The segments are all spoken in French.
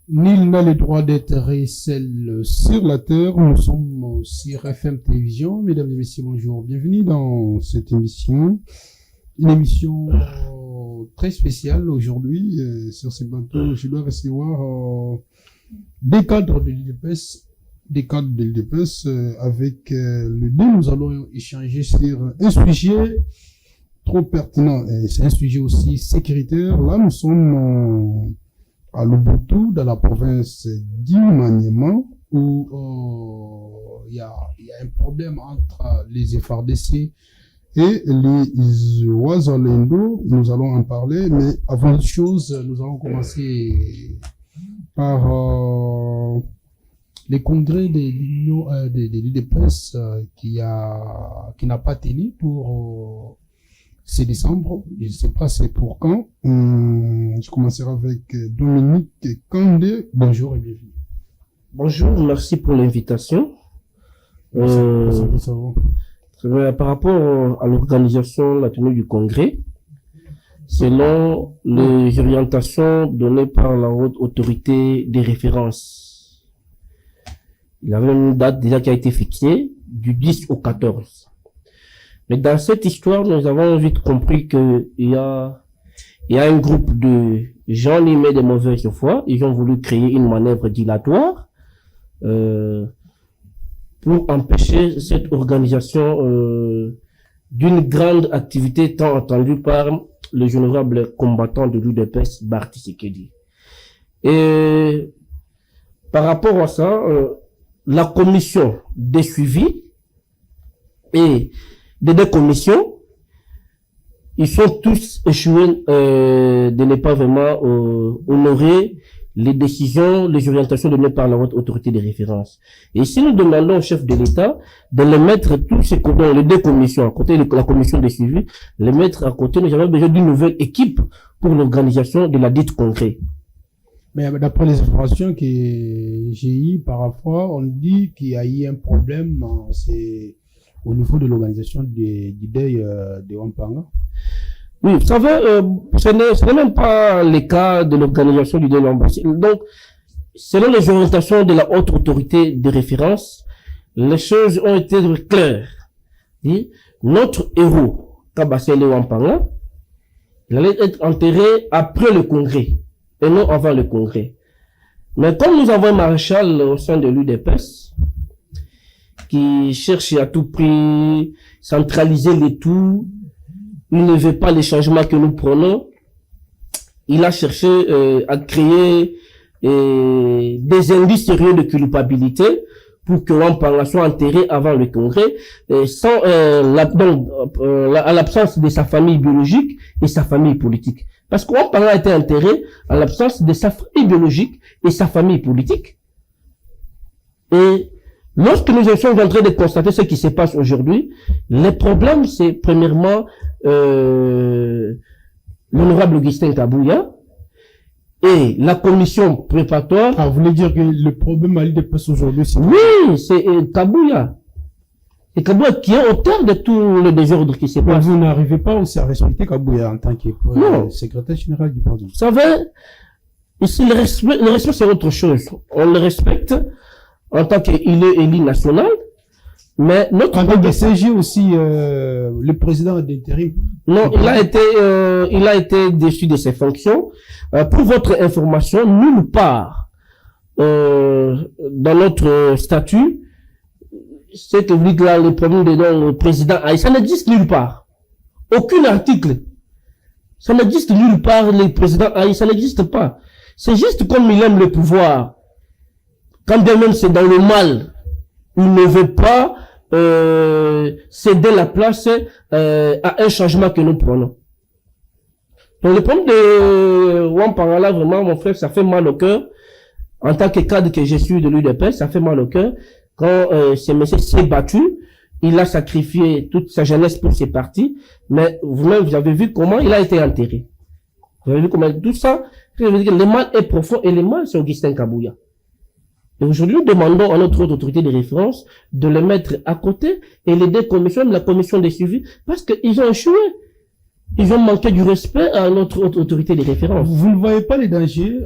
Nul n'a le droit d'être seul sur la terre. Nous sommes sur FM Télévision. Mesdames et messieurs, bonjour. Bienvenue dans cette émission. Une émission très spéciale aujourd'hui. Sur ce bateau, je dois recevoir des cadres de l'UDPS. Avec le deux, nous allons échanger sur un sujet trop pertinent. C'est un sujet aussi sécuritaire. Là, nous sommes à Lubuntu, dans la province du Maniema, où il y a un problème entre les FARDC et les Ouazalendo. Nous allons en parler, mais avant toute chose, nous allons commencer par les congrès de l'Union de l'UDPS qui n'a pas tenu pour 6 décembre. Je ne sais pas c'est pour quand. Je commencerai avec Dominique Kandé. Bonjour et bienvenue. Bonjour, merci pour l'invitation. Par rapport à l'organisation, la tenue du congrès, selon les orientations données par la haute autorité des références, il y avait une date déjà qui a été fixée du 10 au 14. Mais dans cette histoire, nous avons vite compris qu'il y a un groupe de gens animés de mauvaise foi. Ils ont voulu créer une manœuvre dilatoire pour empêcher cette organisation d'une grande activité tant attendue par le général combattant de l'UDPS, Barti Sekedi. Et par rapport à ça, la commission des suivis et des deux commissions, ils sont tous échoués de ne pas vraiment honorer les décisions, les orientations données par la haute autorité de référence. Et si nous demandons au chef de l'État de les mettre tous ces dans les deux commissions, à côté de la commission des suivis, les mettre à côté, nous avons besoin d'une nouvelle équipe pour l'organisation de la dite congrès. Mais d'après les informations que j'ai eues par rapport, on dit qu'il y a eu un problème, c'est au niveau de l'organisation du deuil de Wampanga. Oui, vous savez, ce n'est même pas le cas de l'organisation du deuil de Wampanga. Donc, selon les orientations de la haute autorité de référence, les choses ont été claires. Notre héros, Kabasele Wampanga, il allait être enterré après le congrès et non avant le congrès. Mais comme nous avons un maréchal au sein de l'UDPS qui cherche à tout prix centraliser le tout, il ne veut pas les changements que nous prenons, il a cherché à créer des indices sérieux de culpabilité pour que Wampanga soit enterré avant le congrès, sans à l'absence de sa famille biologique et sa famille politique. Parce que Wampanga a été enterré à l'absence de sa famille biologique et sa famille politique. Et lorsque nous sommes en train de constater ce qui se passe aujourd'hui, le problème, c'est premièrement l'honorable Augustin Kabouya et la commission préparatoire. Ah, vous voulez dire que le problème à l'UDPS aujourd'hui, c'est... Oui, c'est Kabouya. C'est Kabouya qui est auteur de tout le désordre qui se passe. Vous n'arrivez pas aussi à respecter Kabouya en tant que secrétaire général du parti. Vous savez, ici, le respect c'est autre chose. On le respecte en tant qu'il est élu national, mais notre... En tant que CG aussi, le président d'intérim. Non, il a été déchu de ses fonctions. Pour votre information, nulle part, dans notre statut, c'est que vous dites là, le problème de président, ça n'existe nulle part. Aucun article. Ça n'existe nulle part, le président Aïe, ça n'existe pas. C'est juste comme il aime le pouvoir. Quand bien même c'est dans le mal, il ne veut pas céder la place à un changement que nous prenons. Donc le problème de Wampanga là, vraiment, mon frère, ça fait mal au cœur. En tant que cadre que je suis de l'UDPS, ça fait mal au cœur. Quand ce monsieur s'est battu, il a sacrifié toute sa jeunesse pour ses partis, mais vous-même, vous avez vu comment il a été enterré. Vous avez vu comment tout ça, le mal est profond et le mal, c'est Augustin Kabouya. Et aujourd'hui, nous demandons à notre autorité de référence de le mettre à côté et les deux commissions, la commission des suivis, parce qu'ils ont échoué. Ils ont manqué du respect à notre autorité de référence. Vous ne voyez pas les dangers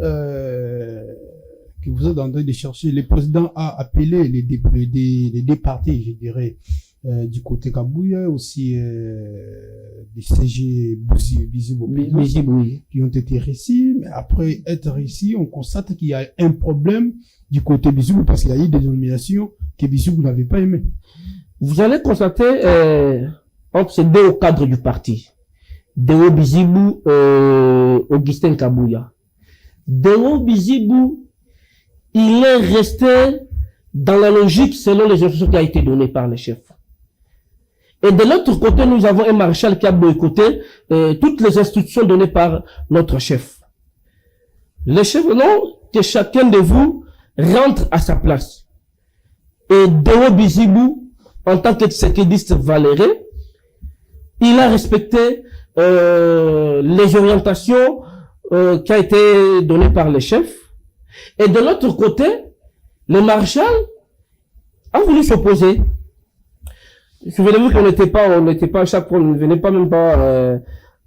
que vous êtes en train de chercher. Le président a appelé les deux partis, je dirais, du côté Kabouya, aussi des CG Bizibo qui ont été réussis. Mais après être ici, on constate qu'il y a un problème du côté Bizibo parce qu'il y a eu des nominations que Bizibo n'avait pas aimées. Vous allez constater entre ces deux cadres du parti, Deo Bizibu, Augustin Kabouya. Deo Bizibu, il est resté dans la logique selon les instructions qui a été données par les chefs. Et de l'autre côté, nous avons un maréchal qui a boycotté toutes les instructions données par notre chef. Les chefs veulent que chacun de vous rentre à sa place. Et Deo Bizibu, en tant que séquediste valéré, il a respecté les orientations qui a été données par les chefs. Et de l'autre côté, le maréchal a voulu s'opposer. Souvenez-vous qu'on n'était pas à chaque fois, on ne venait pas même pas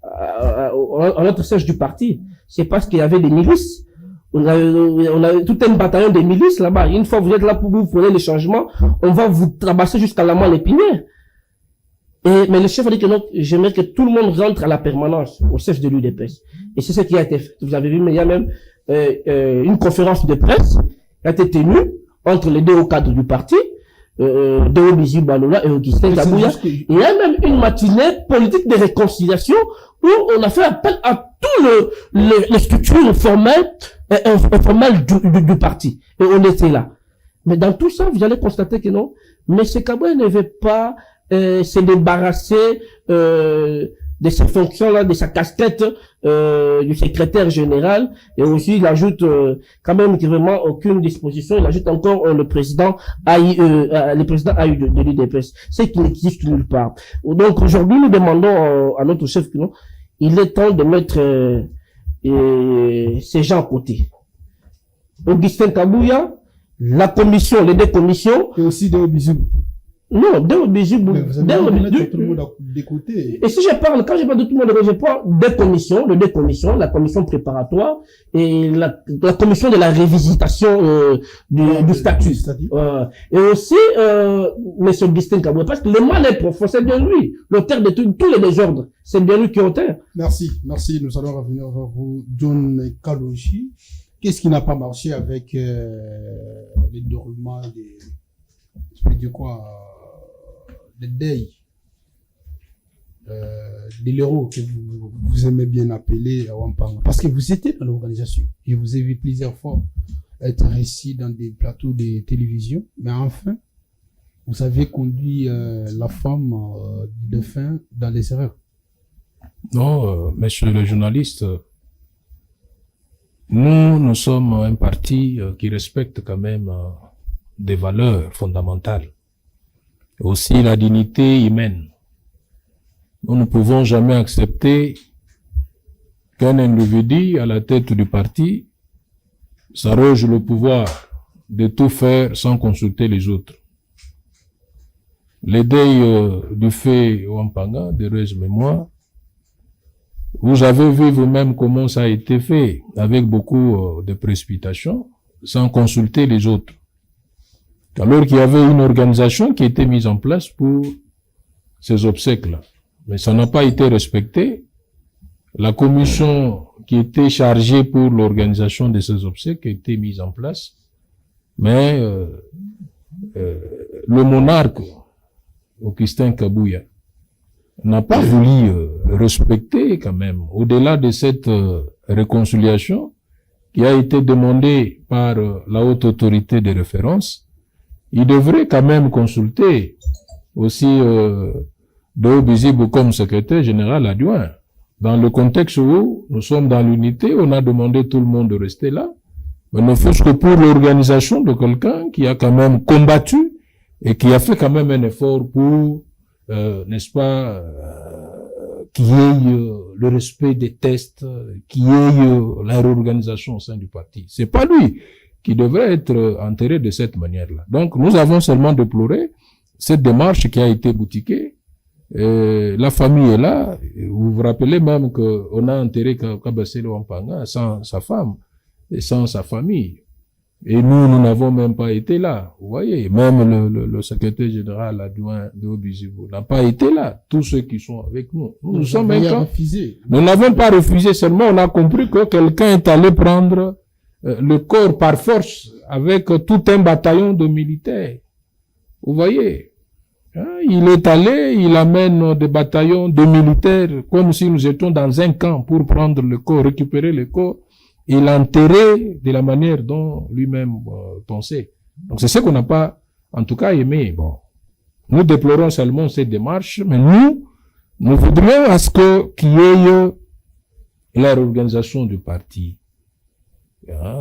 à notre siège du parti. C'est parce qu'il y avait des milices. On a tout un bataillon de milices là-bas. Une fois vous êtes là pour vous prenez les changements, on va vous tabasser jusqu'à la moelle épinière. Mais le chef a dit que non, j'aimerais que tout le monde rentre à la permanence, au siège de l'UDPS. Et c'est ce qui a été fait. Vous avez vu, mais il y a même une conférence de presse qui a été tenue entre les deux hauts cadres du parti, Deo Bizibu Balola et Augustin Kabouya. Il y a même une matinée politique de réconciliation où on a fait appel à toutes les structures formelles et informelles du parti. Et on était là. Mais dans tout ça, vous allez constater que non, M. Kabouya ne veut pas se débarrasser de sa fonction-là, de sa casquette du secrétaire général, et aussi il ajoute quand même vraiment aucune disposition, il ajoute encore le président AIE, le président AIE de l'UDPS, ce qui n'existe nulle part. Donc aujourd'hui nous demandons à notre chef que non, il est temps de mettre ces gens à côté. Augustin Kabouya, la commission, les deux commissions, et aussi Deo Bizibu. Non, Deo Bizibu. Vous avez mettre tout le monde de côté. Et si je parle, quand je parle de tout le monde, je parle deux commissions, la commission préparatoire et la commission de la révisitation du statut. Et aussi, M. Augustin Kabouya, parce que le mal est profond, c'est bien lui, l'auteur de tous les désordres, c'est bien lui qui est auteur. Merci, nous allons revenir vers vous, John Kaloji. Qu'est-ce qui n'a pas marché avec le déroulement des deuils, des héros que vous aimez bien appeler Wampanga, parce que vous étiez dans l'organisation. Je vous ai vu plusieurs fois être ici dans des plateaux de télévision, mais enfin, vous avez conduit la femme du défunt dans les erreurs. Non, monsieur le journaliste, nous sommes un parti qui respecte quand même des valeurs fondamentales, aussi la dignité humaine. Nous ne pouvons jamais accepter qu'un individu à la tête du parti s'arroge le pouvoir de tout faire sans consulter les autres. Les deuils du fait Wampanga, d'heureuse mémoire, vous avez vu vous-même comment ça a été fait, avec beaucoup de précipitation, sans consulter les autres. Alors qu'il y avait une organisation qui était mise en place pour ces obsèques-là. Mais ça n'a pas été respecté. La commission qui était chargée pour l'organisation de ces obsèques a été mise en place. Mais le monarque, Augustin Kabouya, n'a pas voulu respecter quand même, au-delà de cette réconciliation qui a été demandée par la haute autorité de référence. Il devrait quand même consulter aussi Deo Bizibu comme secrétaire général adjoint. Dans le contexte où nous sommes dans l'unité, on a demandé tout le monde de rester là. Mais ne fût-ce que pour l'organisation de quelqu'un qui a quand même combattu et qui a fait quand même un effort pour, n'est-ce pas, qu'il y ait le respect des tests, qu'il y ait la réorganisation au sein du parti. C'est pas lui qui devrait être enterré de cette manière-là. Donc, nous avons seulement déploré cette démarche qui a été boutiquée. La famille est là. Vous vous rappelez même qu'on a enterré Kabasele Wampanga sans sa femme et sans sa famille. Et nous n'avons même pas été là. Vous voyez, même le secrétaire général adjoint de Obizibo n'a pas été là. Tous ceux qui sont avec nous. Nous sommes refusé. Nous n'avons pas refusé, seulement on a compris que quelqu'un est allé prendre le corps par force avec tout un bataillon de militaires. Vous voyez, hein, il est allé, il amène des bataillons de militaires comme si nous étions dans un camp pour prendre le corps, récupérer le corps et l'enterrer de la manière dont lui-même pensait. Donc c'est ce qu'on n'a pas, en tout cas, aimé. Bon, nous déplorons seulement cette démarche, mais nous voudrions à ce qu'il y ait la réorganisation du parti.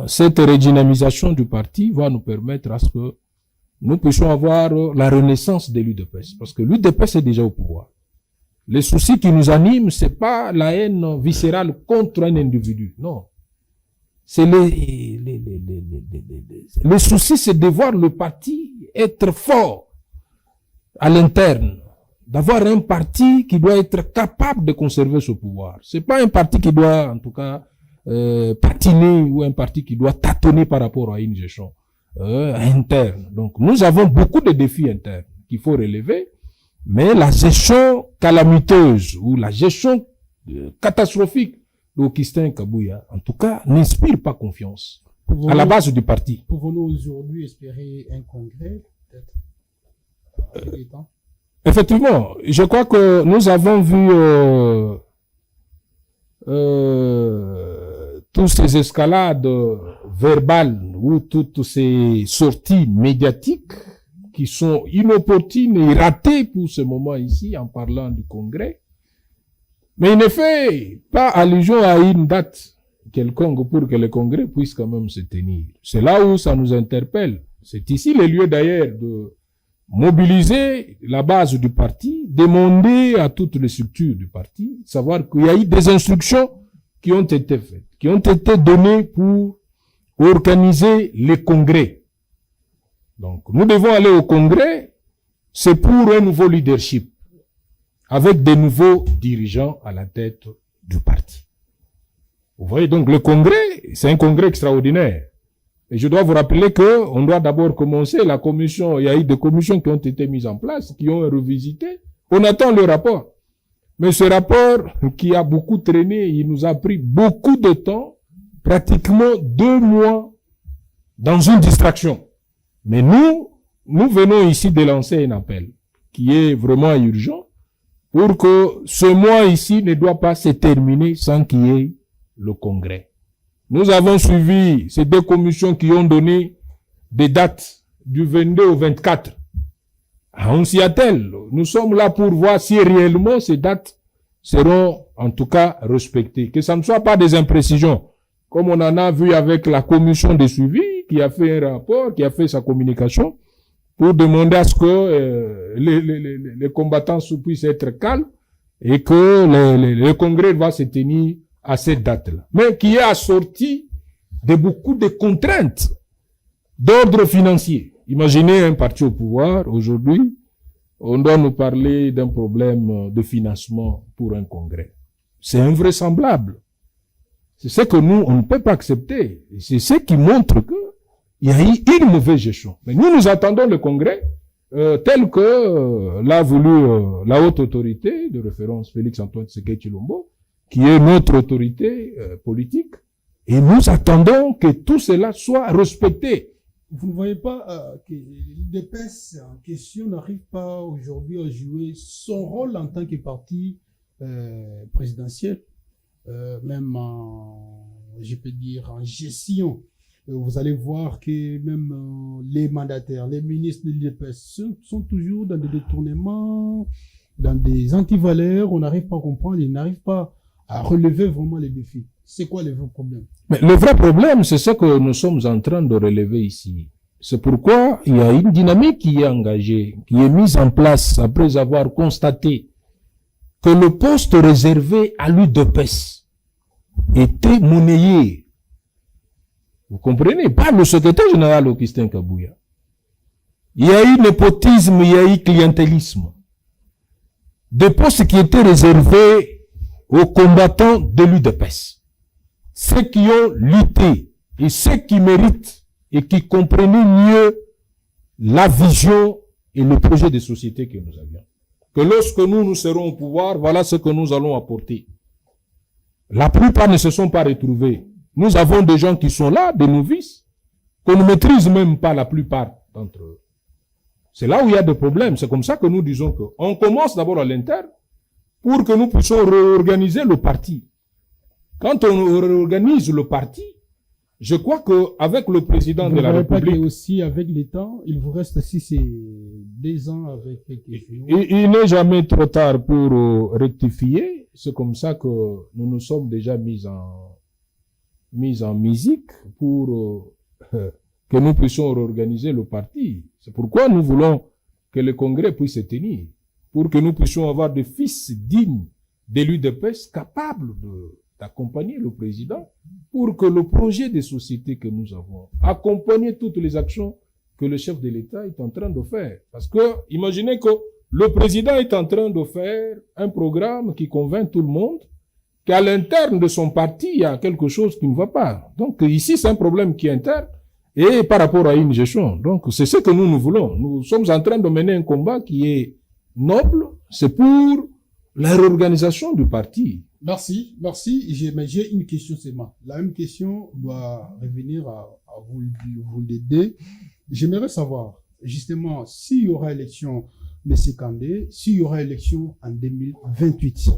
Cette redynamisation du parti va nous permettre à ce que nous puissions avoir la renaissance de l'UDPS. Parce que l'UDPS est déjà au pouvoir. Les soucis qui nous animent, c'est pas la haine viscérale contre un individu. Non. C'est les soucis, c'est de voir le parti être fort à l'interne. D'avoir un parti qui doit être capable de conserver ce pouvoir. C'est pas un parti qui doit, en tout cas, patiner ou un parti qui doit tâtonner par rapport à une gestion interne. Donc, nous avons beaucoup de défis internes qu'il faut relever, mais la gestion calamiteuse ou la gestion catastrophique d'Augustin Kabouya, en tout cas, n'inspire pas confiance à la base du parti. Pouvons-nous aujourd'hui espérer un congrès, peut-être Effectivement, je crois que nous avons vu toutes ces escalades verbales ou toutes ces sorties médiatiques qui sont inopportunes et ratées pour ce moment ici en parlant du congrès. Mais il ne fait pas allusion à une date quelconque pour que le congrès puisse quand même se tenir. C'est là où ça nous interpelle. C'est ici le lieu d'ailleurs de mobiliser la base du parti, demander à toutes les structures du parti, savoir qu'il y a eu des instructions qui ont été faites, qui ont été données pour organiser les congrès. Donc, nous devons aller au congrès, c'est pour un nouveau leadership, avec des nouveaux dirigeants à la tête du parti. Vous voyez, donc le congrès, c'est un congrès extraordinaire. Et je dois vous rappeler que on doit d'abord commencer la commission. Il y a eu des commissions qui ont été mises en place, qui ont revisité. On attend le rapport. Mais ce rapport, qui a beaucoup traîné, il nous a pris beaucoup de temps, pratiquement 2 mois, dans une distraction. Mais nous venons ici de lancer un appel, qui est vraiment urgent, pour que ce mois ici ne doit pas se terminer sans qu'il y ait le congrès. Nous avons suivi ces 2 commissions qui ont donné des dates du 22 au 24. On s'y attelle. Nous sommes là pour voir si réellement ces dates seront en tout cas respectées. Que ça ne soit pas des imprécisions. Comme on en a vu avec la commission de suivi qui a fait un rapport, qui a fait sa communication pour demander à ce que les combattants puissent être calmes et que le congrès va se tenir à cette date-là, mais qui est assorti de beaucoup de contraintes d'ordre financier. Imaginez un parti au pouvoir, aujourd'hui, on doit nous parler d'un problème de financement pour un congrès. C'est invraisemblable. C'est ce que nous, on ne peut pas accepter. C'est ce qui montre qu'il y a eu une mauvaise gestion. Mais nous attendons le congrès tel que l'a voulu la haute autorité de référence Félix-Antoine Tshisekedi Tshilombo, qui est notre autorité politique, et nous attendons que tout cela soit respecté. Vous ne voyez pas que l'UDPS en question n'arrive pas aujourd'hui à jouer son rôle en tant que parti présidentiel, même je peux dire en gestion. Vous allez voir que même les mandataires, les ministres de l'UDPS sont toujours dans des détournements, dans des antivaleurs. On n'arrive pas à comprendre, ils n'arrivent pas à relever vraiment les défis. C'est quoi le vrai problème? Mais le vrai problème, c'est ce que nous sommes en train de relever ici. C'est pourquoi il y a une dynamique qui est engagée, qui est mise en place après avoir constaté que le poste réservé à l'UDPS était monnayé. Vous comprenez? Pas le secrétaire général Augustin Kabouya. Il y a eu népotisme, il y a eu clientélisme. Des postes qui étaient réservés aux combattants de l'UDPS. Ceux qui ont lutté et ceux qui méritent et qui comprenaient mieux la vision et le projet de société que nous avions. Que lorsque nous serons au pouvoir, voilà ce que nous allons apporter. La plupart ne se sont pas retrouvés. Nous avons des gens qui sont là, des novices, qu'on ne maîtrise même pas la plupart d'entre eux. C'est là où il y a des problèmes. C'est comme ça que nous disons qu'on commence d'abord à l'interne pour que nous puissions réorganiser le parti. Quand on réorganise le parti, je crois qu'avec le président de la République... Pas aussi avec les temps, il vous reste 6 et 2 ans avec quelques jours. Il n'est jamais trop tard pour rectifier. C'est comme ça que nous nous sommes déjà mis en musique pour que nous puissions réorganiser le parti. C'est pourquoi nous voulons que le congrès puisse se tenir, pour que nous puissions avoir des fils dignes d'élus de paix capables d'accompagner le président pour que le projet de société que nous avons accompagne toutes les actions que le chef de l'État est en train de faire. Parce que, imaginez que le président est en train de faire un programme qui convainc tout le monde, qu'à l'interne de son parti, il y a quelque chose qui ne va pas. Donc, ici, c'est un problème qui est interne et par rapport à une gestion. Donc, c'est ce que nous voulons. Nous sommes en train de mener un combat qui est noble. C'est pour la réorganisation du parti. Merci. Mais j'ai une question seulement. La même question doit revenir à vous les deux. J'aimerais savoir, justement, s'il y aura élection M. Kandé, s'il y aura élection en 2028,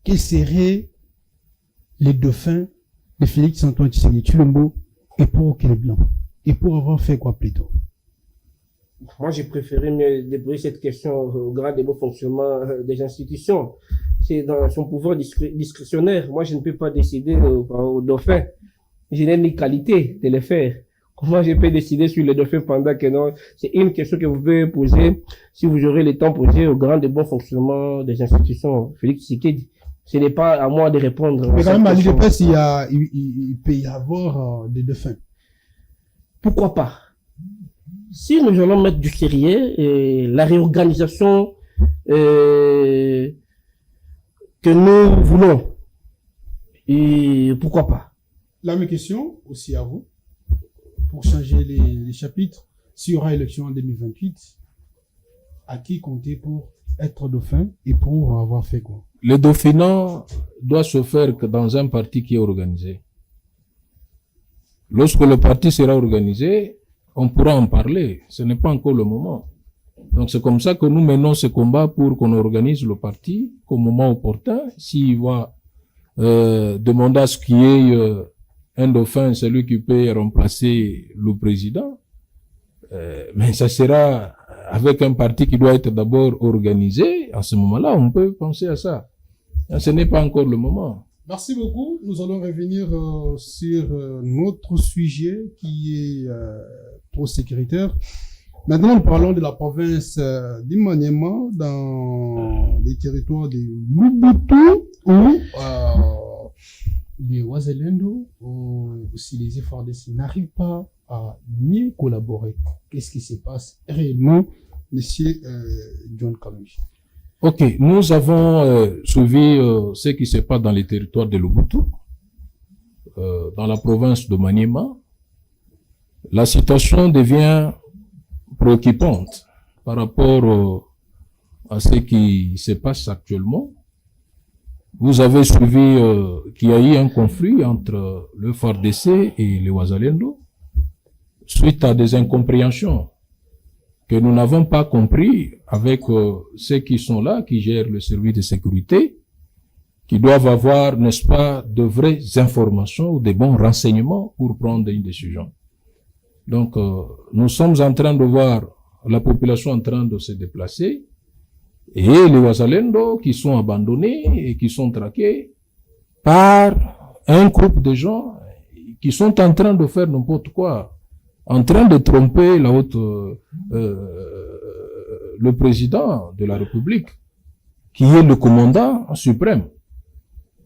quels seraient les dauphins de Félix Antoine Tshisekedi Tshilombo et pour quel blanc? Et pour avoir fait quoi plutôt? Moi, j'ai préféré me déposer cette question au grand débat fonctionnement des institutions. C'est dans son pouvoir discrétionnaire. Moi, je ne peux pas décider au dauphin. Je n'ai ni qualité de le faire. Comment je peux décider sur le dauphin pendant que non? C'est une question que vous pouvez poser, si vous aurez le temps, poser au grand débat fonctionnement des institutions. Félix Tshisekedi. Ce n'est pas à moi de répondre. Mais quand même, à l'UDPS, il peut y avoir des dauphins. Pourquoi pas? Si nous allons mettre du sérieux, la réorganisation que nous voulons, et pourquoi pas? La même question aussi à vous, pour changer les chapitres. S'il y aura élection en 2028, à qui compter pour être dauphin et pour avoir fait quoi? Le dauphinat doit se faire que dans un parti qui est organisé. Lorsque le parti sera organisé, on pourra en parler. Ce n'est pas encore le moment. Donc c'est comme ça que nous menons ce combat pour qu'on organise le parti au moment opportun. S'il va demander à ce qu'il y ait un dauphin, celui qui peut remplacer le président, mais ça sera avec un parti qui doit être d'abord organisé. À ce moment-là, on peut penser à ça. Ce n'est pas encore le moment. Merci beaucoup. Nous allons revenir sur notre sujet qui est trop sécuritaire. Maintenant, nous parlons de la province d'Imaniema dans les territoires de Lubbutu où les Wazalendo aussi les FARDC n'arrivent pas à mieux collaborer. Qu'est-ce qui se passe réellement, Monsieur John Kalonji? Ok, nous avons suivi ce qui se passe dans les territoires de Lubbutu, dans la province de Maniema. La situation devient préoccupante par rapport à ce qui se passe actuellement. Vous avez suivi qu'il y a eu un conflit entre le FARDC et les Wazalendo suite à des incompréhensions que nous n'avons pas compris avec ceux qui sont là, qui gèrent le service de sécurité, qui doivent avoir, n'est-ce pas, de vraies informations ou des bons renseignements pour prendre une décision. Donc, nous sommes en train de voir la population en train de se déplacer et les Wazalendo qui sont abandonnés et qui sont traqués par un groupe de gens qui sont en train de faire n'importe quoi, en train de tromper le président de la République, qui est le commandant suprême.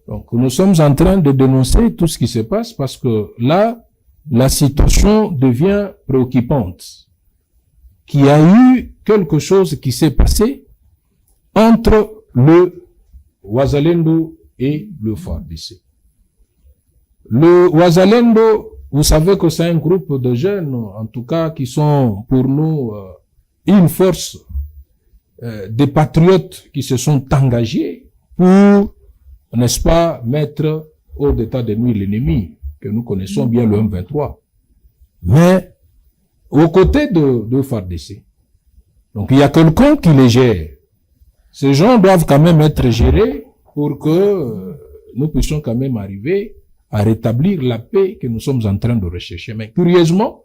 Donc, nous sommes en train de dénoncer tout ce qui se passe parce que là, la situation devient préoccupante. Qu'il y a eu quelque chose qui s'est passé entre le Wazalendo et le FARDC. Le Wazalendo vous savez que c'est un groupe de jeunes, en tout cas, qui sont pour nous une force des patriotes qui se sont engagés pour, n'est-ce pas, mettre hors d'état de nuire l'ennemi, que nous connaissons bien, le M23. Mais, aux côtés de FARDC, donc il y a quelqu'un qui les gère. Ces gens doivent quand même être gérés pour que nous puissions quand même arriver à rétablir la paix que nous sommes en train de rechercher. Mais curieusement,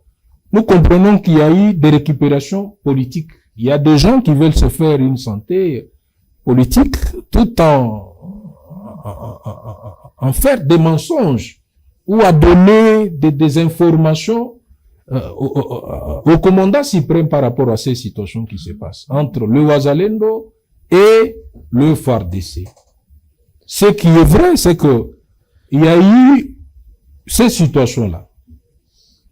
nous comprenons qu'il y a eu des récupérations politiques. Il y a des gens qui veulent se faire une santé politique tout en faire des mensonges ou à donner des informations au commandant suprême par rapport à ces situations qui se passent entre le Wazalendo et le FARDC. Ce qui est vrai, c'est que il y a eu ces situations-là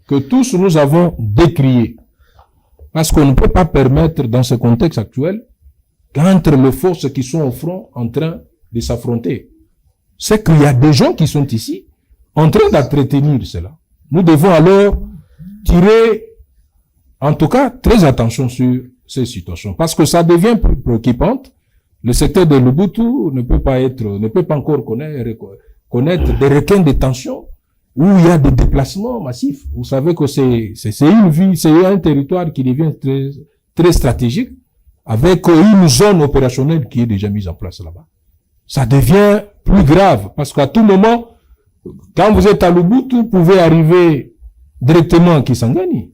que tous nous avons décriées. Parce qu'on ne peut pas permettre, dans ce contexte actuel, qu'entre les forces qui sont au front en train de s'affronter. C'est qu'il y a des gens qui sont ici en train d'entretenir cela. Nous devons alors tirer, en tout cas, très attention sur ces situations. Parce que ça devient plus préoccupante. Le secteur de Luboutu ne peut pas encore connaître des requins de tension où il y a des déplacements massifs. Vous savez que c'est un territoire qui devient très, très stratégique avec une zone opérationnelle qui est déjà mise en place là-bas. Ça devient plus grave parce qu'à tout moment, quand vous êtes à Luboutu, vous pouvez arriver directement à Kisangani.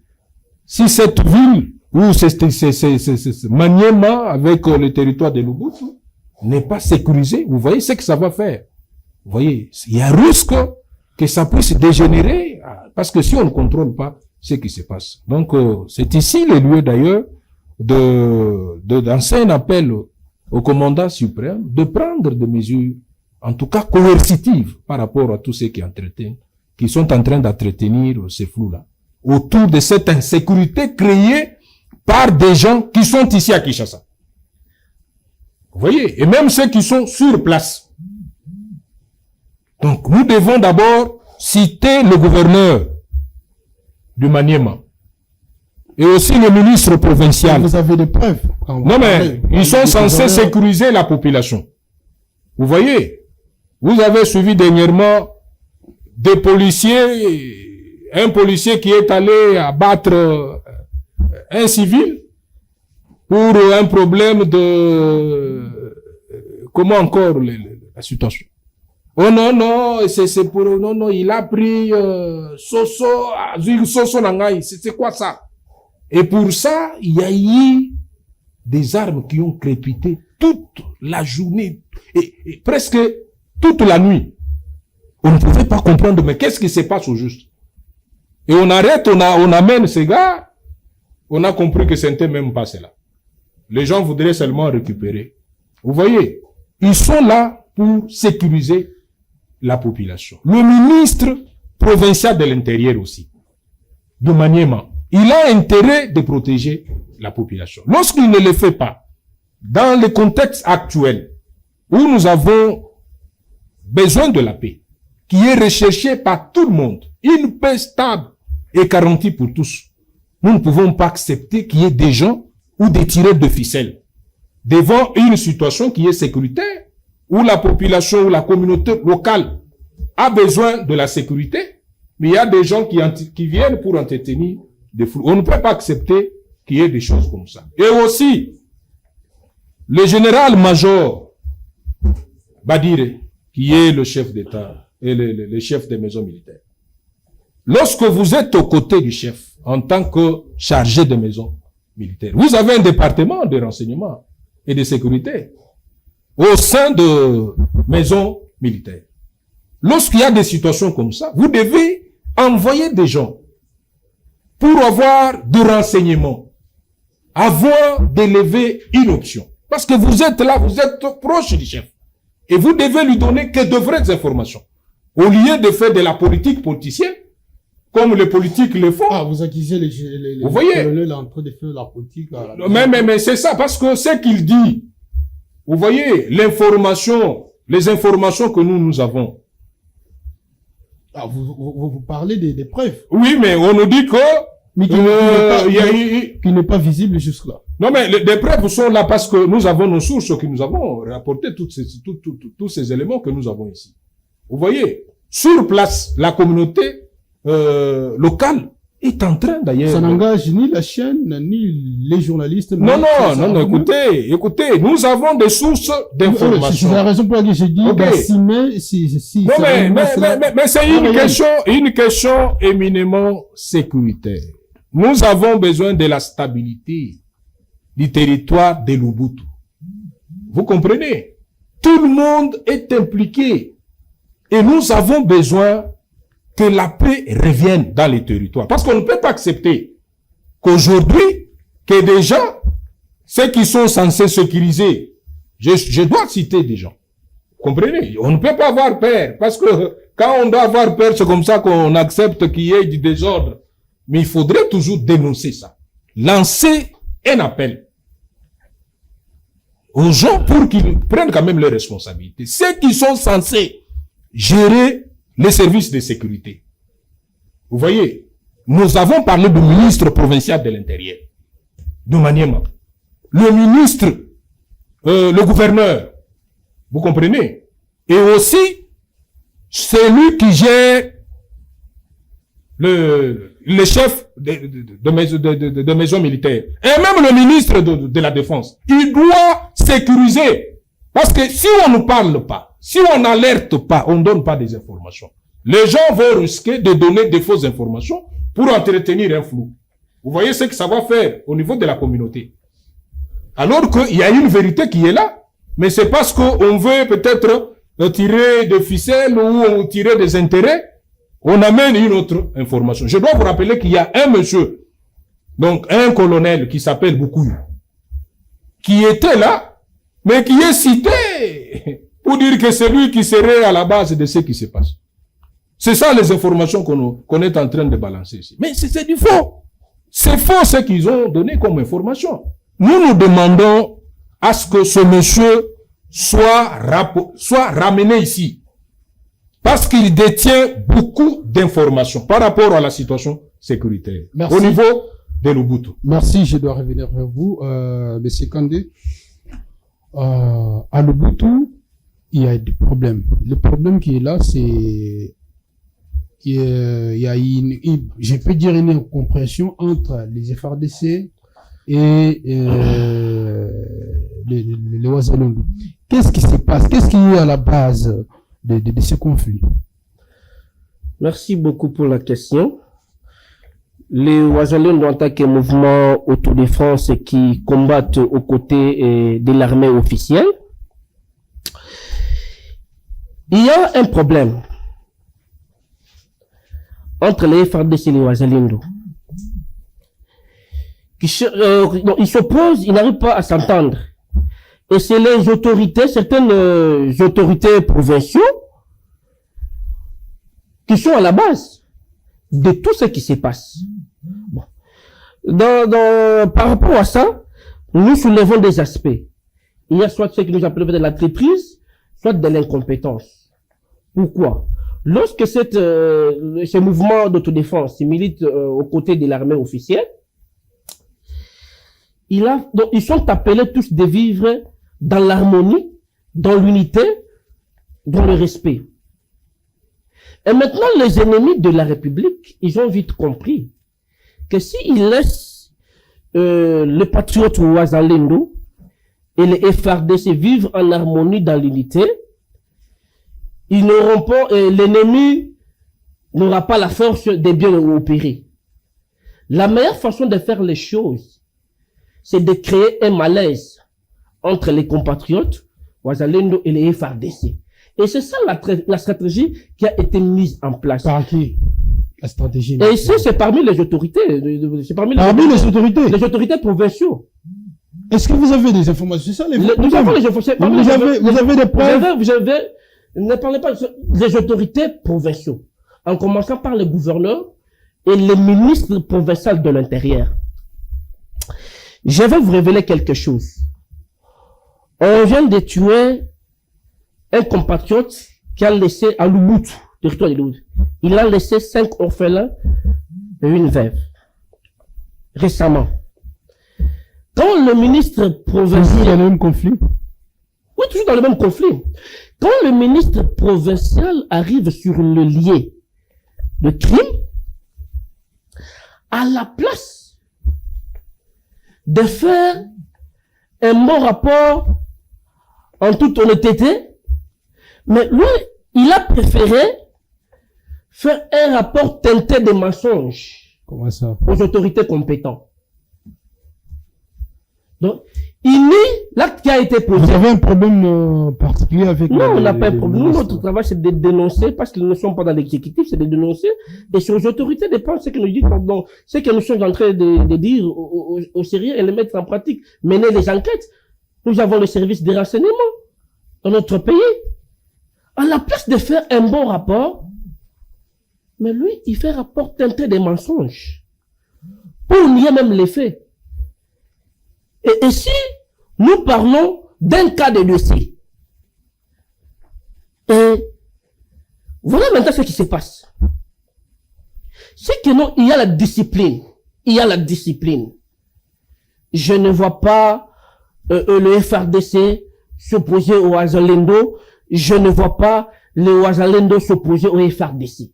Si cette ville ou ce maniement avec le territoire de Luboutu n'est pas sécurisé, vous voyez ce que ça va faire. Vous voyez, il y a risque que ça puisse dégénérer, parce que si on ne contrôle pas ce qui se passe. Donc, c'est ici le lieu d'ailleurs d'en un appel au commandant suprême de prendre des mesures, en tout cas coercitives, par rapport à tous ceux qui sont en train d'entretenir ces flous-là, autour de cette insécurité créée par des gens qui sont ici à Kinshasa. Vous voyez, et même ceux qui sont sur place. Donc, nous devons d'abord citer le gouverneur du Maniema et aussi le ministre provincial. Vous avez des preuves. Non, mais ils sont censés sécuriser la population. Vous voyez, vous avez suivi dernièrement des policiers, un policier qui est allé abattre un civil pour un problème comment encore la situation. Oh non, c'est pour, non, il a pris, Soso Nangai, c'est quoi ça? Et pour ça, il y a eu des armes qui ont crépité toute la journée, et presque toute la nuit. On ne pouvait pas comprendre, mais qu'est-ce qui se passe au juste? Et on arrête, on amène ces gars, on a compris que ce n'était même pas cela. Les gens voudraient seulement récupérer. Vous voyez, ils sont là pour sécuriser la population. Le ministre provincial de l'Intérieur aussi, de Maniema, il a intérêt de protéger la population. Lorsqu'il ne le fait pas, dans le contexte actuel, où nous avons besoin de la paix, qui est recherchée par tout le monde, une paix stable et garantie pour tous, nous ne pouvons pas accepter qu'il y ait des gens ou des tireurs de ficelle devant une situation qui est sécuritaire, où la population ou la communauté locale a besoin de la sécurité, mais il y a des gens qui viennent pour entretenir des flous. On ne peut pas accepter qu'il y ait des choses comme ça. Et aussi, le général-major Badire, qui est le chef d'État et le chef des maisons militaires, lorsque vous êtes aux côtés du chef, en tant que chargé de maisons militaires, vous avez un département de renseignement et de sécurité au sein de maisons militaires. Lorsqu'il y a des situations comme ça, vous devez envoyer des gens pour avoir des renseignements avant d'élever une option. Parce que vous êtes là, vous êtes proche du chef. Et vous devez lui donner que de vraies informations. Au lieu de faire de la politique politicienne, comme les politiques le font. Ah, vous accusez vous voyez, colonels en train de faire la politique. Mais c'est ça, parce que ce qu'il dit, vous voyez, les informations que nous avons, Ah, vous parlez des preuves, Oui, mais on nous dit que mais qui n'est pas visible jusque-là. non, mais les preuves sont là parce que nous avons nos sources qui nous avons rapporté tous ces éléments que nous avons ici. Vous voyez, sur place, la communauté locale est en train d'ailleurs. Ça n'engage ni la chaîne, ni les journalistes. Non, écoutez, nous avons des sources d'information. C'est la raison pour laquelle j'ai dit, Okay. si. Non, mais c'est une question éminemment sécuritaire. Nous avons besoin de la stabilité du territoire de l'Ubuntu. Vous comprenez? Tout le monde est impliqué. Et nous avons besoin que la paix revienne dans les territoires. Parce qu'on ne peut pas accepter qu'aujourd'hui, que déjà, ceux qui sont censés sécuriser, je dois citer des gens. Vous comprenez? On ne peut pas avoir peur. Parce que quand on doit avoir peur, c'est comme ça qu'on accepte qu'il y ait du désordre. Mais il faudrait toujours dénoncer ça. Lancer un appel aux gens pour qu'ils prennent quand même leurs responsabilités. Ceux qui sont censés gérer les services de sécurité. Vous voyez, nous avons parlé du ministre provincial de l'Intérieur, de Maniema. Le ministre, le gouverneur, vous comprenez? Et aussi, celui qui gère le chef de maison militaire. Et même le ministre de la Défense. Il doit sécuriser. Parce que si on ne parle pas, si on n'alerte pas, on ne donne pas des informations, les gens vont risquer de donner des fausses informations pour entretenir un flou. Vous voyez ce que ça va faire au niveau de la communauté. Alors qu'il y a une vérité qui est là, mais c'est parce qu'on veut peut-être tirer des ficelles ou tirer des intérêts, on amène une autre information. Je dois vous rappeler qu'il y a un monsieur, donc un colonel qui s'appelle Boukouy, qui était là, mais qui est cité pour dire que c'est lui qui serait à la base de ce qui se passe. C'est ça les informations qu'on est en train de balancer ici. Mais c'est du faux. C'est faux ce qu'ils ont donné comme information. Nous demandons à ce que ce monsieur soit ramené ici. Parce qu'il détient beaucoup d'informations par rapport à la situation sécuritaire. Merci. Au niveau de l'Ubuntu. Merci, je dois revenir vers vous, Monsieur Kandé. À l'Ubuntu, il y a des problèmes. Le problème qui est là, c'est il y a je peux dire une incompréhension entre les FRDC et les Ouazalendo. Qu'est-ce qui se passe? Qu'est-ce qui est à la base de ce conflit? Merci beaucoup pour la question. Les Ouazalendo, en tant que mouvement autodéfense qui combattent aux côtés de l'armée officielle, il y a un problème entre les FARDC et les Ouazalendo. Ils s'opposent, ils n'arrivent pas à s'entendre. Et c'est les autorités, certaines autorités provinciales, qui sont à la base de tout ce qui se passe. Bon. Par rapport à ça, nous soulevons des aspects. Il y a soit ce que nous appelons de la traîtrise, soit de l'incompétence. Pourquoi? Lorsque ce mouvement d'autodéfense milite aux côtés de l'armée officielle, donc, ils sont appelés tous de vivre dans l'harmonie, dans l'unité, dans le respect. Et maintenant, les ennemis de la République, ils ont vite compris que s'ils laissent les patriotes Ouazalendo et les FARDC vivre en harmonie dans l'unité, ils n'auront pas, l'ennemi n'aura pas la force de bien opérer. La meilleure façon de faire les choses, c'est de créer un malaise entre les compatriotes Ouazalendo et les FARDC. Et c'est ça la stratégie qui a été mise en place. Par qui? La stratégie. Et ici, c'est parmi les autorités. C'est parmi les autorités. Les autorités provinciales. Est-ce que vous avez des informations? C'est ça les nous avons les informations. Vous avez des preuves? Ne parlez pas des autorités provinciales. En commençant par le gouverneur et le ministre provincial de l'Intérieur. Je vais vous révéler quelque chose. On vient de tuer un compatriote qui a laissé à l'Ubuntu territoire de Luboutu. Il a laissé 5 orphelins et une veuve. Récemment. Quand le ministre provincial... Toujours dans le même conflit? Oui, toujours dans le même conflit. Quand le ministre provincial arrive sur le lieu de crime, à la place de faire un bon rapport en toute honnêteté, mais lui, il a préféré faire un rapport teinté de mensonges. Comment ça? Aux autorités compétentes. Donc, il nie l'acte qui a été posé. Vous avez un problème particulier avec... Non, on n'a pas un problème. Nous, notre travail, c'est de dénoncer, parce qu'ils ne sont pas dans l'exécutif, c'est de dénoncer. Et sur les autorités dépend ce que nous disons, donc, ce que nous sommes en train de dire au sérieux et le mettre en pratique. Mener les enquêtes. Nous avons le service de renseignement dans notre pays. À la place de faire un bon rapport, mais lui, il fait rapport teinté des mensonges. Pour nier même les faits. Et si nous parlons d'un cas de dossier, et voilà maintenant ce qui se passe. C'est que non, il y a la discipline. Il y a la discipline. Je ne vois pas le FRDC s'opposer au Wazalendo. Je ne vois pas le Wazalendo s'opposer au FRDC.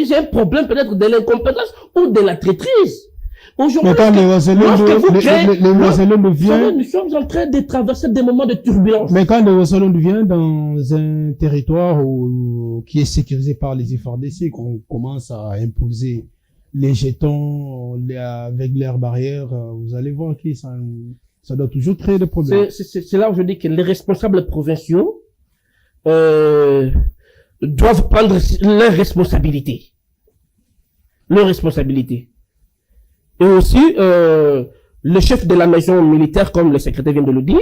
C'est un problème peut-être de l'incompétence ou de la traîtrise. Aujourd'hui, mais quand les Wazalendo viennent... Nous sommes en train de traverser des moments de turbulence. Mais quand les Wazalendo viennent dans un territoire qui est sécurisé par les FARDC, qu'on commence à imposer les jetons avec l'air barrière, vous allez voir que ça doit toujours créer des problèmes. C'est là où je dis que les responsables provinciaux doivent prendre leurs responsabilités. Leurs responsabilités. Et aussi, le chef de la maison militaire, comme le secrétaire vient de le dire,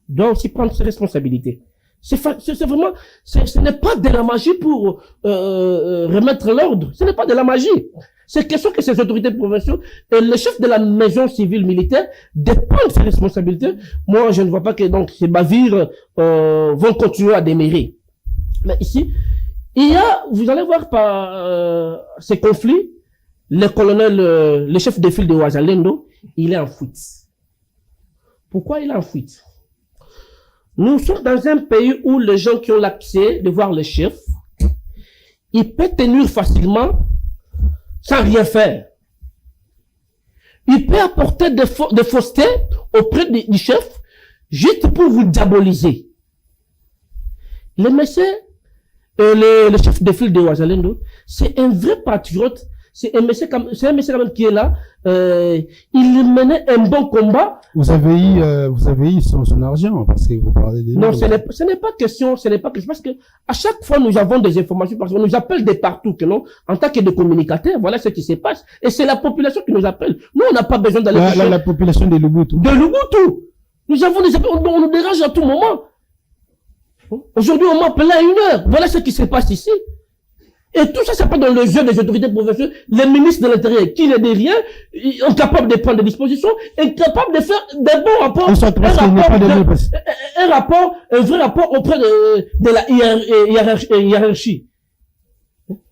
doit aussi prendre ses responsabilités. C'est vraiment, ce n'est pas de la magie pour remettre l'ordre. Ce n'est pas de la magie. C'est question que ces autorités provinciales et le chef de la maison civile militaire dépendent de ses responsabilités. Moi, je ne vois pas que donc ces bavires vont continuer à démérer. Mais ici, il y a, vous allez voir par ces conflits, le colonel, le chef de file de Wazalendo, il est en fuite. Pourquoi il est en fuite? Nous sommes dans un pays où les gens qui ont l'accès de voir le chef, ils peuvent tenir facilement sans rien faire. Il peut apporter des faussetés auprès du chef juste pour vous diaboliser. Le monsieur, le chef de file de Wazalendo, c'est un vrai patriote. C'est un monsieur quand même qui est là. Il menait un bon combat. Vous avez eu son argent parce que vous parlez de... Non, ce n'est pas question, parce que à chaque fois nous avons des informations parce qu'on nous appelle de partout que non, en tant que des communicateurs, voilà ce qui se passe. Et c'est la population qui nous appelle. Nous, on n'a pas besoin d'aller... La population de Luboutu. De Luboutu. Nous avons des appels, on nous dérange à tout moment. Aujourd'hui, on m'appelle à 1 heure. Voilà ce qui se passe ici. Et tout ça, c'est pas dans le jeu des autorités provinciales. Les ministres de l'Intérieur, qui ne dit rien, incapables de prendre des dispositions, incapables de faire des bons rapports. Un vrai rapport auprès de la hiérarchie.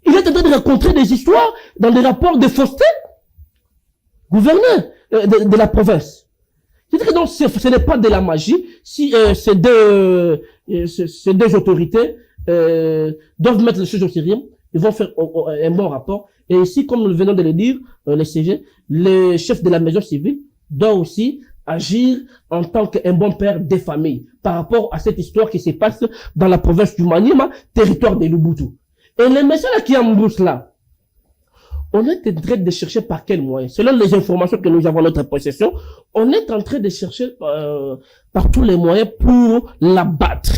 Il est en train de raconter des histoires dans des rapports de fausseté. Gouverneur de la province. C'est-à-dire que donc, ce n'est pas de la magie. Si ces deux autorités doivent mettre les choses au sérieux, ils vont faire un bon rapport. Et ici, comme nous venons de le dire, le CG, le chef de la maison civile doit aussi agir en tant qu'un bon père des familles par rapport à cette histoire qui se passe dans la province du Maniema, territoire de Luboutu. Et les messieurs là qui embouchent là, on est en train de chercher par quel moyen. Selon les informations que nous avons à notre possession, on est en train de chercher par tous les moyens pour l'abattre.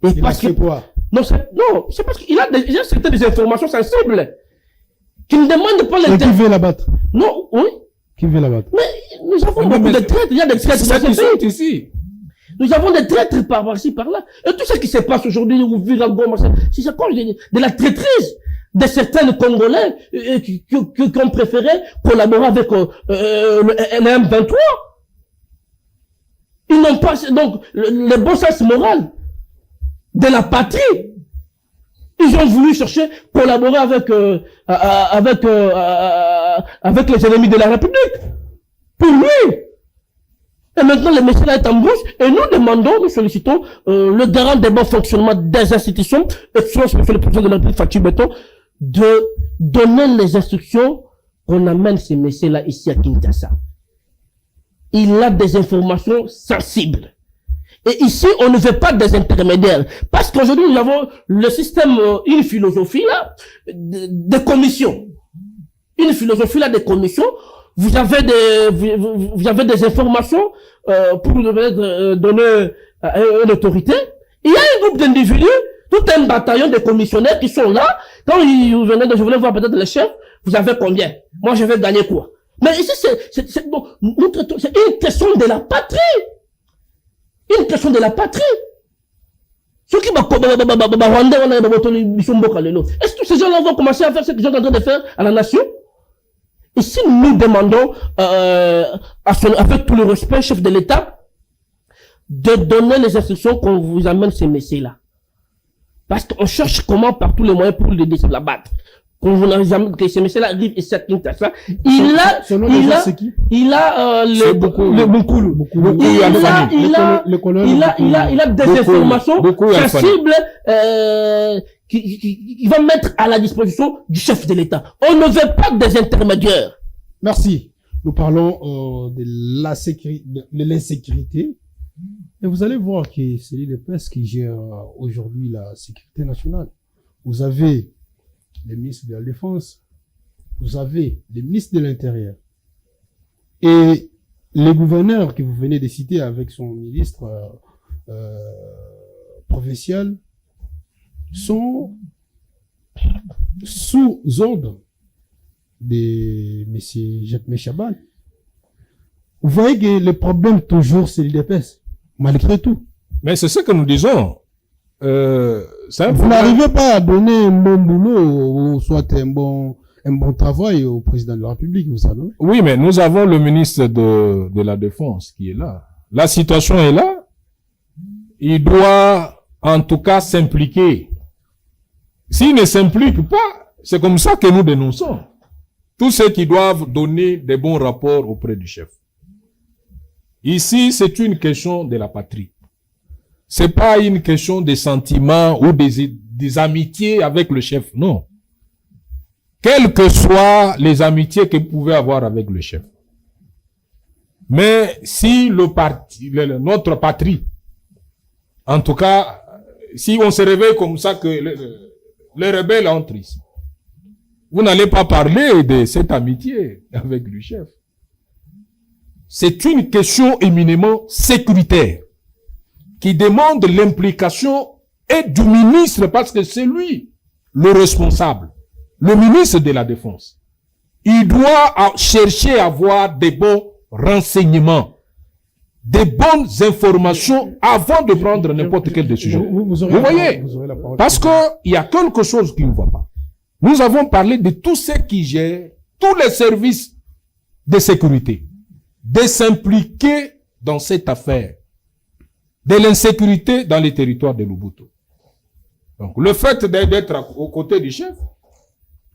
Et parce que quoi? Non, c'est parce qu'il a déjà certaines informations sensibles qui ne demandent pas l'intérêt. Qui veut la battre? Non, oui. Qui veut la battre? Mais nous avons beaucoup de traîtres. Il y a des traîtres dans ce pays. Ici. Nous avons des traîtres par-ci, par-là. Et tout ce qui se passe aujourd'hui, où vit la gomme, c'est à cause de la traîtrise de certains Congolais qui ont préféré collaborer avec le M23. Ils n'ont pas, donc, le bon sens moral de la patrie. Ils ont voulu chercher, collaborer avec les ennemis de la République. Pour lui. Et maintenant, le monsieur là est en bouche, et nous demandons, nous sollicitons le garant des bons fonctionnements des institutions, excellence monsieur le président de la République, Fatou Beton, de donner les instructions qu'on amène ces messieurs-là ici à Kinshasa. Il a des informations sensibles. Et ici, on ne veut pas des intermédiaires. Parce qu'aujourd'hui, nous avons le système, une philosophie là, de commissions. Une philosophie là de commissions. Vous avez des informations pour donner à une autorité. Il y a un groupe d'individus, tout un bataillon de commissionnaires qui sont là. Quand je voulais voir peut-être le chef, vous avez combien? Moi, je vais gagner quoi? Mais ici, c'est une question de la patrie. Une question de la patrie. Ceux qui est-ce que ces gens-là vont commencer à faire ce qu'ils sont en train de faire à la nation? Ici, nous demandons, avec tout le respect, chef de l'État, de donner les instructions qu'on vous amène ces messieurs-là. Parce qu'on cherche comment par tous les moyens pour les abattre. Qu'on vous amène, que ces messieurs-là arrivent ici à Kinshasa. Il a des informations sensibles, qui va mettre à la disposition du chef de l'État. On ne veut pas des intermédiaires. Merci. Nous parlons de l'insécurité. Et vous allez voir que c'est l'IDPS qui gère aujourd'hui la sécurité nationale. Vous avez les ministres de la Défense, vous avez les ministres de l'Intérieur. Et les gouverneurs que vous venez de citer avec son ministre provincial sont sous ordre de M. Jacques Chaban. Vous voyez que le problème toujours c'est l'IDPS, malgré tout. Mais c'est ce que nous disons. Vous n'arrivez pas à donner un bon boulot ou soit un bon travail au président de la République, vous savez. Oui, mais nous avons le ministre de la Défense qui est là. La situation est là. Il doit en tout cas s'impliquer. S'il ne s'implique pas, c'est comme ça que nous dénonçons. Tous ceux qui doivent donner des bons rapports auprès du chef. Ici, c'est une question de la patrie. C'est pas une question des sentiments ou des amitiés avec le chef, non. Quelles que soient les amitiés que vous pouvez avoir avec le chef. Mais si notre patrie, en tout cas, si on se réveille comme ça que les rebelles entrent ici, vous n'allez pas parler de cette amitié avec le chef. C'est une question éminemment sécuritaire qui demande l'implication et du ministre parce que c'est lui le responsable, le ministre de la Défense. Il doit chercher à avoir des bons renseignements, des bonnes informations avant de prendre n'importe quelle décision. Vous voyez, parce que il y a quelque chose qui ne va pas. Nous avons parlé de tous ceux qui gèrent tous les services de sécurité, de s'impliquer dans cette affaire, de l'insécurité dans les territoires de l'Ubuntu. Donc, le fait d'être aux côtés du chef,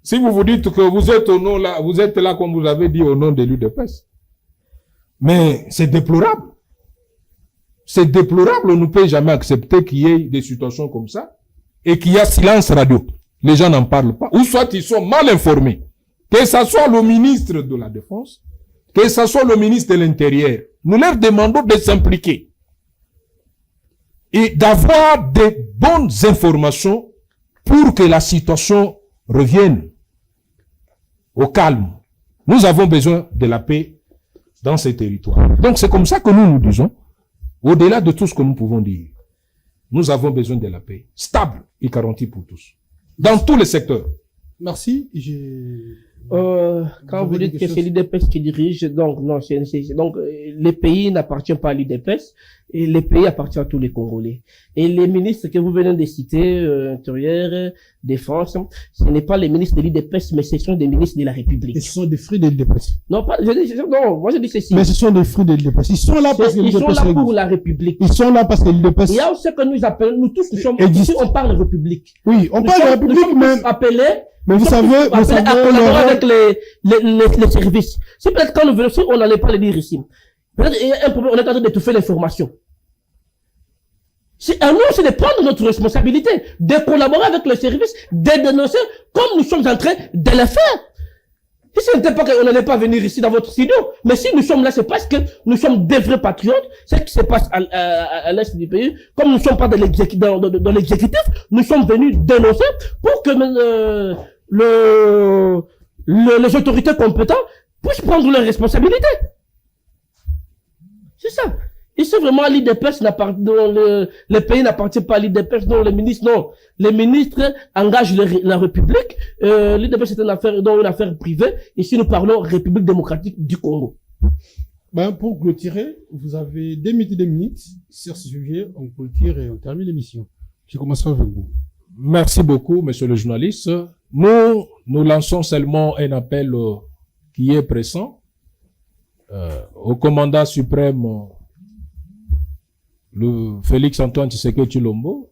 si vous vous dites que vous êtes là comme vous avez dit au nom de l'UDPS, mais c'est déplorable. C'est déplorable, on ne peut jamais accepter qu'il y ait des situations comme ça et qu'il y a silence radio. Les gens n'en parlent pas. Ou soit ils sont mal informés. Que ce soit le ministre de la Défense, que ce soit le ministre de l'Intérieur, nous leur demandons de s'impliquer et d'avoir des bonnes informations pour que la situation revienne au calme. Nous avons besoin de la paix dans ces territoires. Donc c'est comme ça que nous disons, au-delà de tout ce que nous pouvons dire, nous avons besoin de la paix stable et garantie pour tous, dans tous les secteurs. Merci. Quand vous dites que c'est l'UDPS qui dirige, donc non, donc les pays n'appartiennent pas à l'UDPS, Et le pays appartient à tous les Congolais. Et les ministres que vous venez de citer, intérieur, défense, ce n'est pas les ministres de l'IDPS, mais ce sont des ministres de la République. Et ce sont des fruits de l'IDPS. Non, pas, non, moi je dis ceci. Mais ce sont des fruits de l'IDPS. Ils sont là parce que Ils sont l'IDPS là pour la République. Ils sont là parce que l'IDPS. Il y a aussi ce que nous appelons, nous tous, nous sommes, existe. ici on parle de République. Oui, on Nous parle de sommes- République, nous sommes mais, tous appelés, mais vous savez, à collaborer Laurent, avec les services. Si peut-être quand nous venons ici, on n'allait pas le dire ici. Peut-être il y a un problème, on est en train d'étouffer l'information. C'est à nous, c'est de prendre notre responsabilité, de collaborer avec les services, de dénoncer comme nous sommes en train de le faire. Si ce n'était pas qu'on n'allait pas venir ici dans votre studio, mais si nous sommes là, c'est parce que nous sommes des vrais patriotes. Ce qui se passe à l'est du pays, comme nous ne sommes pas dans l'exécutif, nous sommes venus dénoncer pour que les autorités compétentes puissent prendre leurs responsabilités. C'est ça. Ici, vraiment, l'IDPS le pays n'appartient pas à l'IDPS, non, les ministres, non. Les ministres engagent la République, l'IDPS c'est une affaire privée. Ici, nous parlons République démocratique du Congo. Ben, pour clôturer, vous avez 2 minutes sur ce sujet, on clôture et on termine l'émission. Je commencerai avec vous. Merci beaucoup, monsieur le journaliste. Nous lançons seulement un appel qui est pressant au commandant suprême, le Félix Antoine Tshisekedi Tshilombo,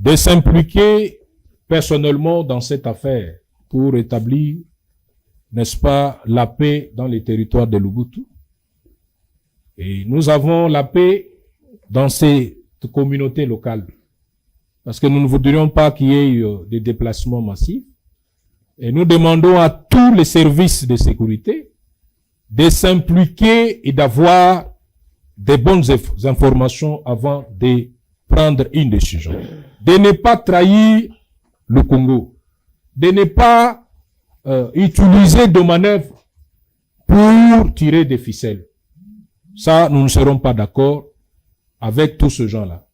de s'impliquer personnellement dans cette affaire pour établir, n'est-ce pas, la paix dans les territoires de l'Ubuntu. Et nous avons la paix dans ces communautés locales. Parce que nous ne voudrions pas qu'il y ait des déplacements massifs. Et nous demandons à tous les services de sécurité de s'impliquer et d'avoir des bonnes informations avant de prendre une décision. De ne pas trahir le Congo. De ne pas utiliser de manœuvres pour tirer des ficelles. Ça, nous ne serons pas d'accord avec tous ces gens-là.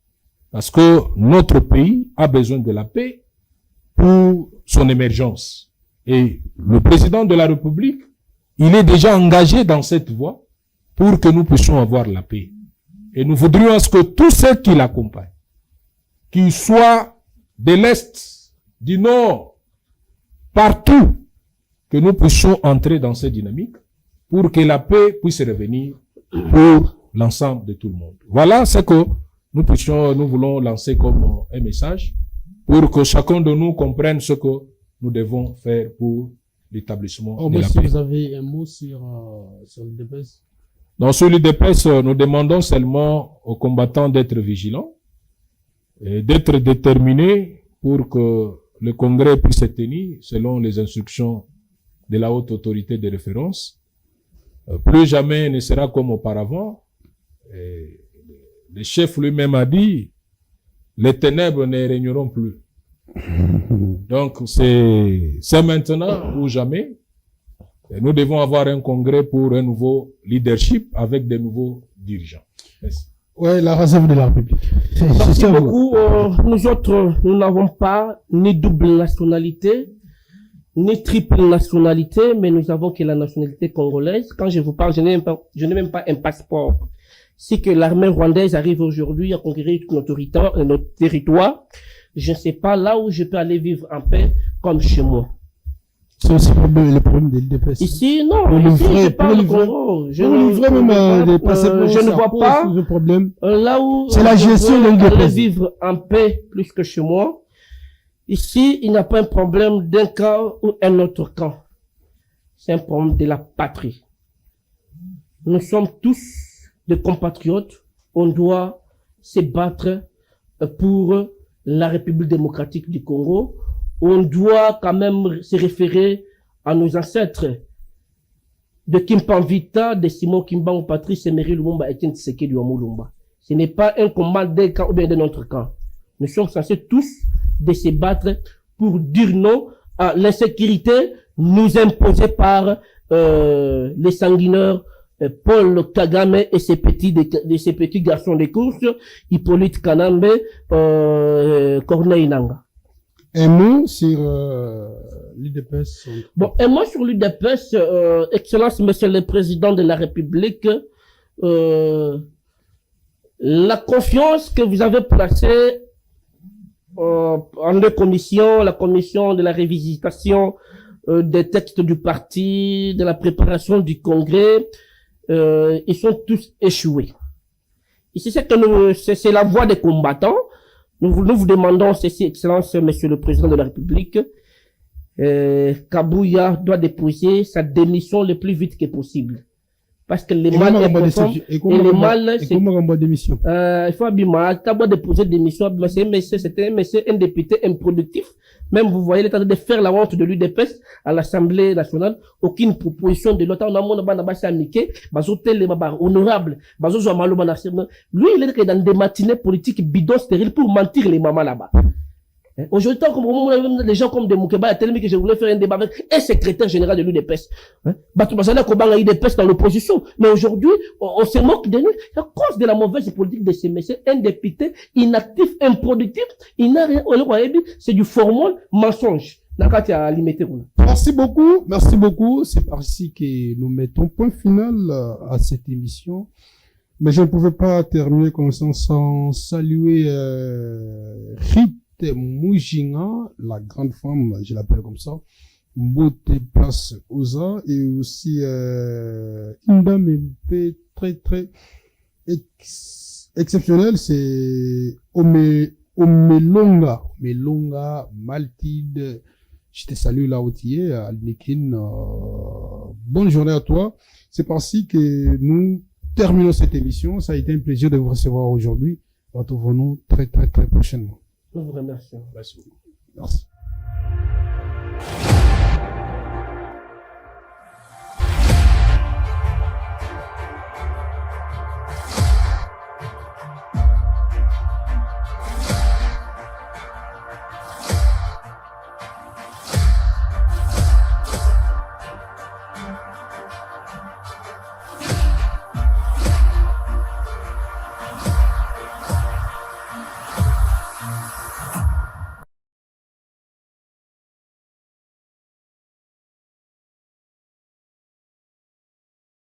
Parce que notre pays a besoin de la paix pour son émergence. Et le président de la République, il est déjà engagé dans cette voie pour que nous puissions avoir la paix. Et nous voudrions à ce que tous ceux qui l'accompagnent, qu'ils soient de l'Est, du Nord, partout, que nous puissions entrer dans cette dynamique pour que la paix puisse revenir pour l'ensemble de tout le monde. Voilà ce que nous voulons lancer comme un message pour que chacun de nous comprenne ce que nous devons faire pour l'établissement de la si paix. vous avez un mot sur l'IDPS. Dans sur l'IDPS, nous demandons seulement aux combattants d'être vigilants et d'être déterminés pour que le congrès puisse se tenir selon les instructions de la haute autorité de référence. Plus jamais ne sera comme auparavant. Et le chef lui-même a dit, les ténèbres ne régneront plus. Donc c'est maintenant ou jamais. Et nous devons avoir un congrès pour un nouveau leadership avec des nouveaux dirigeants. Merci. Ouais, la réserve de la République. Merci beaucoup. Nous autres, nous n'avons pas ni double nationalité, ni triple nationalité, mais nous avons que la nationalité congolaise. Quand je vous parle, je n'ai même pas un passeport. Si que l'armée rwandaise arrive aujourd'hui à conquérir tout notre territoire, je ne sais pas là où je peux aller vivre en paix comme chez moi. C'est aussi le problème de l'IDPS. Ici, non, ici, je parle du Congo. Je ne vois pas là où c'est la gestion de l'IDPS. Aller vivre en paix plus que chez moi. Ici, il n'y a pas un problème d'un camp ou un autre camp. C'est un problème de la patrie. Nous sommes tous des compatriotes. On doit se battre pour la République démocratique du Congo. On doit quand même se référer à nos ancêtres de Kimpanvita, de Simon Kimbangu, Patrice Emery Lumumba, Etienne Tshisekedi Lumumba. Ce n'est pas un combat d'un camp ou bien d'un autre camp. Nous sommes censés tous de se battre pour dire non à l'insécurité nous imposée par les sanguineurs Paul Kagame et ses petits garçons de course, Hippolyte Kanambe, Corneille Nanga. Un mot sur l'UDPS. Bon, un mot sur l'UDPS, Excellence, Monsieur le Président de la République, la confiance que vous avez placée en deux commissions, la commission de la révisitation des textes du parti, de la préparation du congrès, ils sont tous échoués. Ici, c'est la voix des combattants. Nous vous demandons ceci, Excellence, Monsieur le Président de la République, Kabouya doit déposer sa démission le plus vite que possible. Parce que les mal est conforme, et les mal, c'est, il faut abîmer, Kabouya déposer démission, c'était un monsieur, un député improductif. Même, vous voyez, l'état de faire la honte de l'UDPS à l'Assemblée nationale, aucune proposition de l'OTAN, on a mon abanabassé amiqué, bazotel, honorable, bazozo amalo banasirna. Lui, il est dans des matinées politiques bidons stériles pour mentir les mamans là-bas. Aujourd'hui, comme les gens comme des Moukeba, tellement que je voulais faire un débat avec un secrétaire général de l'UDPS. Batoubassana Kobanga l'UDPS dans l'opposition. Mais aujourd'hui, on se moque de nous à cause de la mauvaise politique de ces messieurs. Un député inactif, improductif, il n'a rien, c'est du formol mensonge. Merci beaucoup, merci beaucoup. C'est par ici que nous mettons point final à cette émission. Mais je ne pouvais pas terminer comme ça sans saluer Rit Moujinga, la grande femme, je l'appelle comme ça, Mbote Place Oza, et aussi une dame très très exceptionnelle, c'est Omelonga Maltide. Je te salue là où tu es, Alnikin. Bonne journée à toi. C'est par-ci que nous terminons cette émission. Ça a été un plaisir de vous recevoir aujourd'hui. Retrouvons-nous très très très prochainement. Nous vous remercions. Merci beaucoup. Merci.